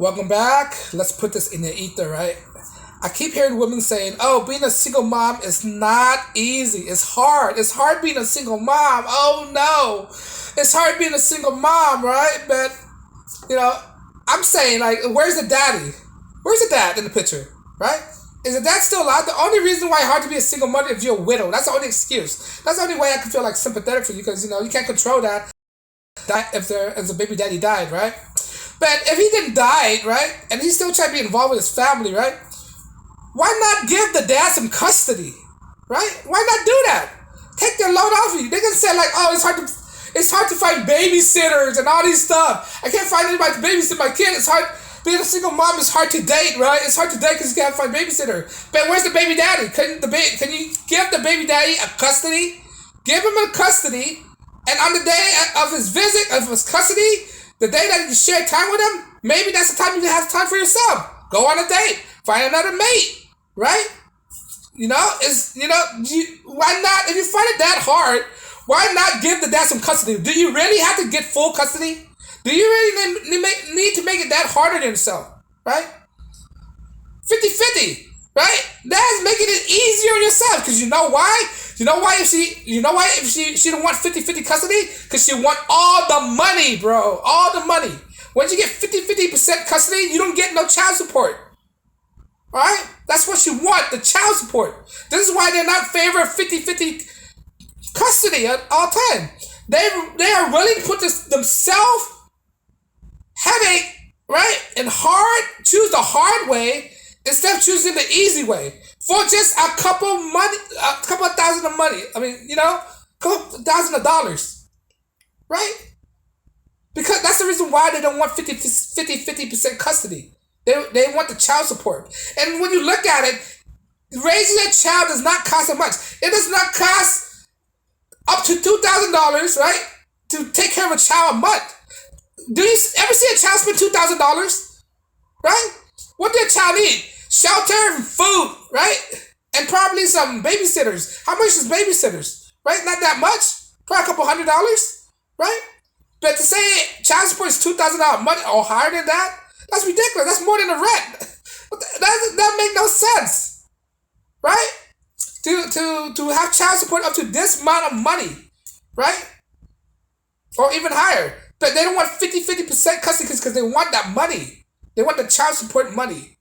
Welcome back. Let's put this in the ether, right? I keep hearing women saying, "Oh, being a single mom is not easy. It's hard. It's hard being a single mom. Oh no, it's hard being a single mom, right?" But you know, I'm saying like, where's the daddy? Where's the dad in the picture, right? Is the dad still alive? The only reason why it's hard to be a single mother is if you're a widow. That's the only excuse. That's the only way I can feel like sympathetic for you because you can't control that. If the baby daddy died, right? But if he didn't die, right, and he still tried to be involved with his family, right? Why not give the dad some custody, right? Why not do that? Take their load off you. They can say like, "Oh, it's hard to find babysitters and all these stuff. I can't find anybody to babysit my kid. It's hard. Being a single mom is hard to date, right? It's hard to date because you can't find babysitter. But where's the baby daddy? Can you give the baby daddy a custody? Give him a custody, and on the day of his visit, of his custody, the day that you share time with him, maybe that's the time you have time for yourself. Go on a date. Find another mate. Right? Why not? If you find it that hard, why not give the dad some custody? Do you really have to get full custody? Do you really need to make it that harder than yourself? Right? 50-50. Right? That's making it easier on yourself. Because you know why? You know why if she don't want 50-50 custody? Because she want all the money, bro. All the money. Once you get 50% custody, you don't get no child support. Alright? That's what you want, the child support. This is why they're not in favor of 50-50 custody at all time. They are willing to put themselves headache, right? And choose the hard way instead of choosing the easy way. For just a couple of thousand of money. A couple thousand of dollars. Right? Because that's the reason why they don't want 50% custody. They want the child support. And when you look at it, raising a child does not cost that much. It does not cost up to $2,000, right? To take care of a child a month. Do you ever see a child spend $2,000? Right? What did a child need? Shelter and food, right? And probably some babysitters. How much is babysitters? Right? Not that much. Probably a couple $100, right? But to say child support is $2,000 a month or higher than that, that's ridiculous. That's more than the rent. That make no sense, right? To have child support up to this amount of money, right? Or even higher. But they don't want 50% custody because they want that money. They want the child support money,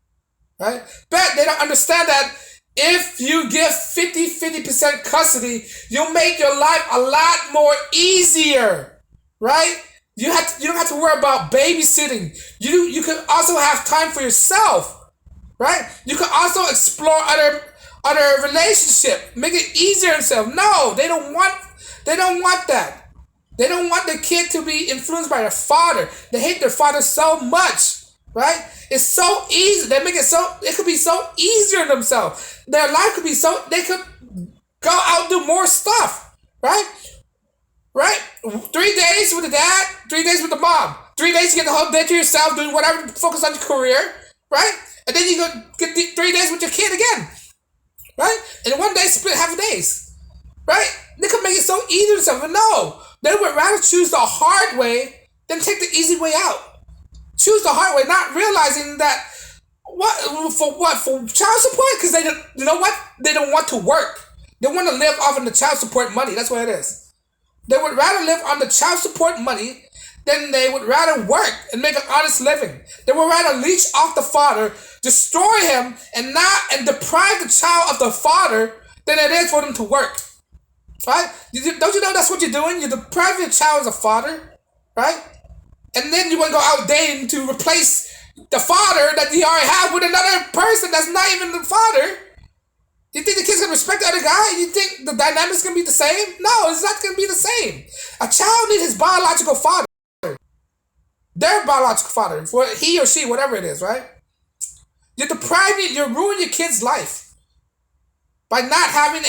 right? But they don't understand that if you give 50% custody, you'll make your life a lot more easier, right? You don't have to worry about babysitting. You can also have time for yourself, right? You can also explore other relationship, make it easier themselves. No, they don't want that. They don't want the kid to be influenced by their father. They hate their father so much, right? It's so easy. They make it could be so easier on themselves. Their life could be they could go out and do more stuff, right? Right? 3 days with the dad, 3 days with the mom. 3 days to get the whole day to yourself, doing whatever, focus on your career, right? And then you go get 3 days with your kid again, right? And 1 day split half days, right? They could make it so easy to themselves, but no. They would rather choose the hard way than take the easy way out. Choose the hard way, not realizing that for child support? Because they don't want to work. They want to live off of the child support money. That's what it is. They would rather live on the child support money than they would rather work and make an honest living. They would rather leech off the father, destroy him, and deprive the child of the father than it is for them to work. Right? Don't you know that's what you're doing? You're depriving your child of a father, right? And then you want to go out dating to replace the father that you already have with another person that's not even the father. You think the kid's going to respect the other guy? You think the dynamic's going to be the same? No, it's not going to be the same. A child needs his biological father. Their biological father. For he or she, whatever it is, right? You're ruining your kid's life. By not having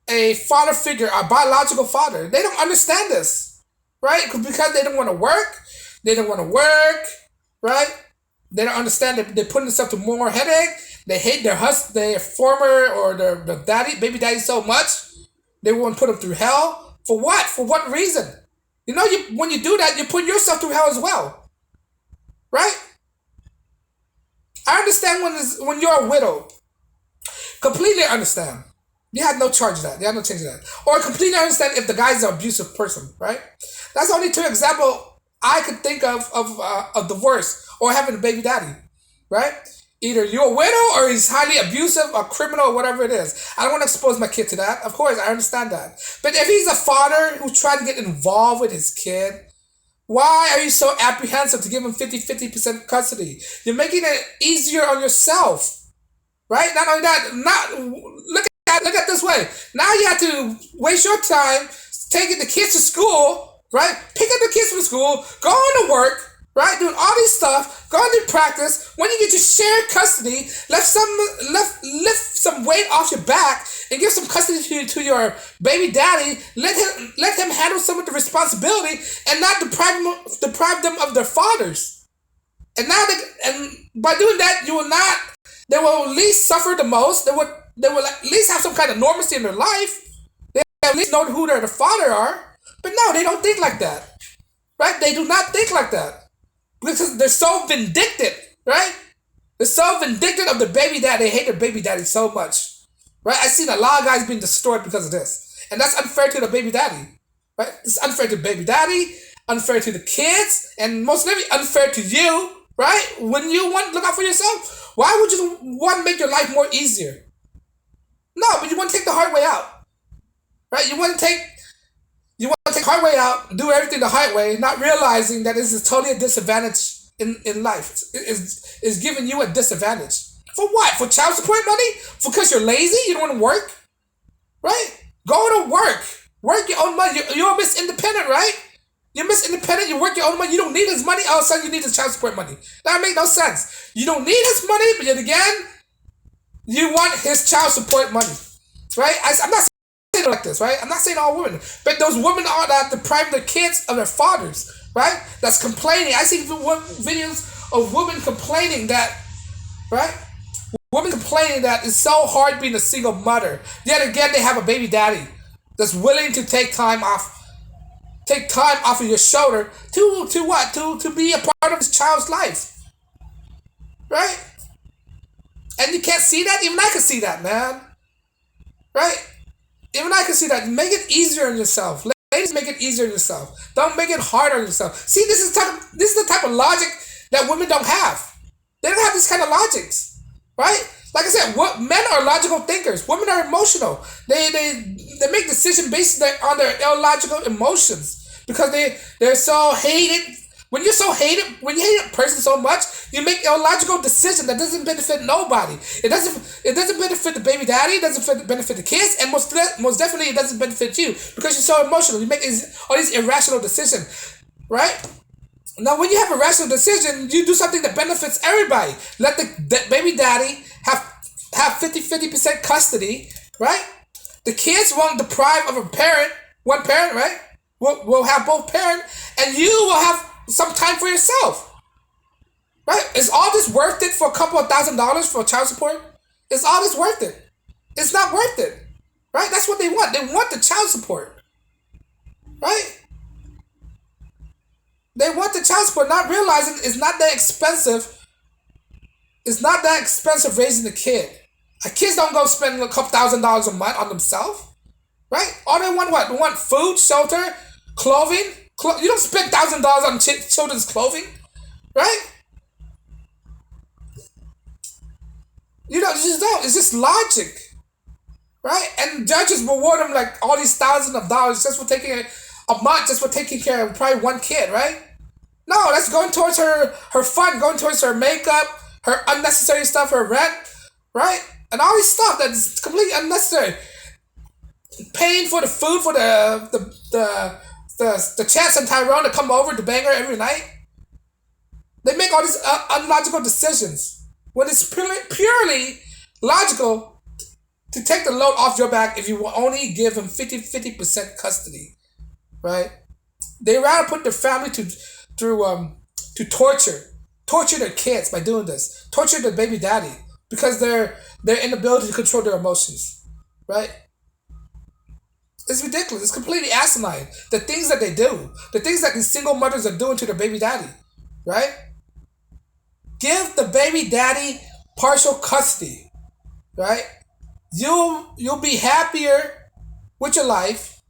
a father figure, a biological father. They don't understand this. Right? Because they don't want to work. They don't want to work. Right? They don't understand that they're putting themselves to more headache. They hate their husband, their former or their baby daddy so much. They want to put them through hell. For what? For what reason? When you do that, you put yourself through hell as well. Right? understand when you're a widow. Completely understand. You had no charge of that. You had no change of that. Or completely understand if the guy's an abusive person, right? That's the only two example I could think of divorce or having a baby daddy, right? Either you're a widow or he's highly abusive, a criminal, or whatever it is. I don't want to expose my kid to that. Of course, I understand that. But if he's a father who's trying to get involved with his kid, why are you so apprehensive to give him 50% custody? You're making it easier on yourself. Right? Not only that, not look at this way. Now you have to waste your time taking the kids to school, right? Pick up the kids from school, going to work, right? Doing all these stuff, going to practice. When you get your shared custody, lift some weight off your back and give some custody to your baby daddy. Let him handle some of the responsibility and not deprive them of their fathers. And by doing that, you will not. They will at least suffer the most. They will at least have some kind of normalcy in their life. They at least know who their father are. But no, they don't think like that. Right? They do not think like that. Because they're so vindictive. Right? They're so vindictive of the baby daddy. They hate their baby daddy so much. Right? I've seen a lot of guys being destroyed because of this. And that's unfair to the baby daddy. Right? It's unfair to the baby daddy, unfair to the kids, and most likely unfair to you. Right? When you want to look out for yourself, why would you want to make your life more easier? No, but you want to take the hard way out. Right? You want to take the hard way out, do everything the hard way, not realizing that this is totally a disadvantage in life. It's giving you a disadvantage. For what? For child support money? Because you're lazy? You don't want to work? Right? Go to work. Work your own money. You're Miss Independent, right? You're Miss Independent, you work your own money, you don't need his money, all of a sudden you need his child support money. That makes no sense. You don't need his money, but yet again, you want his child support money. Right? I'm not saying like this, right? I'm not saying all women, but those women are that deprive their kids of their fathers, right? That's complaining. I see videos of women complaining that, right? Women complaining that it's so hard being a single mother. Yet again, they have a baby daddy that's willing to take time off of your shoulder to what? To be a part of his child's life. Right? And you can't see that? Even I can see that, man. Right? Even I can see that. Make it easier on yourself. Ladies, make it easier on yourself. Don't make it hard on yourself. See, this is the type of logic that women don't have. They don't have this kind of logics. Right? Like I said, men are logical thinkers. Women are emotional. They make decisions based on their illogical emotions because they're so hated. When you hate a person so much, you make illogical decisions that doesn't benefit nobody. It doesn't benefit the baby daddy. It doesn't benefit the kids, and most definitely it doesn't benefit you because you're so emotional. You make all these irrational decisions, right? Now, when you have a rational decision, you do something that benefits everybody. Let the baby daddy have 50% custody, right? The kids won't deprive of one parent, right? We'll have both parents, and you will have some time for yourself, right? Is all this worth it for a couple of $1,000s for child support? Is all this worth it? It's not worth it, right? That's what they want. They want the child support, right? They want the child support, not realizing it's not that expensive. It's not that expensive raising a kid. Kids don't go spend a couple $1,000s a month on themselves, right? All they want what? They want food, shelter, clothing. You don't spend $1,000 on children's clothing, right? You just don't. It's just logic, right? And judges reward them like all these thousands of dollars just for taking a month, just for taking care of probably one kid, right? No, that's going towards her fun, going towards her makeup, her unnecessary stuff, her rent, right? And all this stuff that's completely unnecessary. Paying for the food for the Chance and Tyrone to come over to bang her every night. They make all these unlogical decisions when it's purely logical to take the load off your back if you will only give him 50% custody, right? They rather put their family to torture their kids by doing this, torture their baby daddy because their inability to control their emotions, right? It's ridiculous. It's completely asinine. The things that they do, the things that these single mothers are doing to their baby daddy, right? Give the baby daddy partial custody, right? You'll be happier with your life,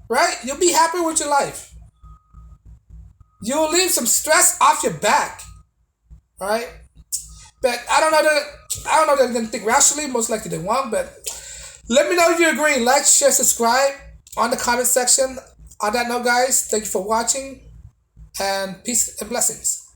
right? You'll be happier with your life. You'll leave some stress off your back, right? But I don't know that they're gonna think rationally. Most likely they won't. But let me know if you agree. Like, share, subscribe on the comment section. On that note, guys, thank you for watching, and peace and blessings.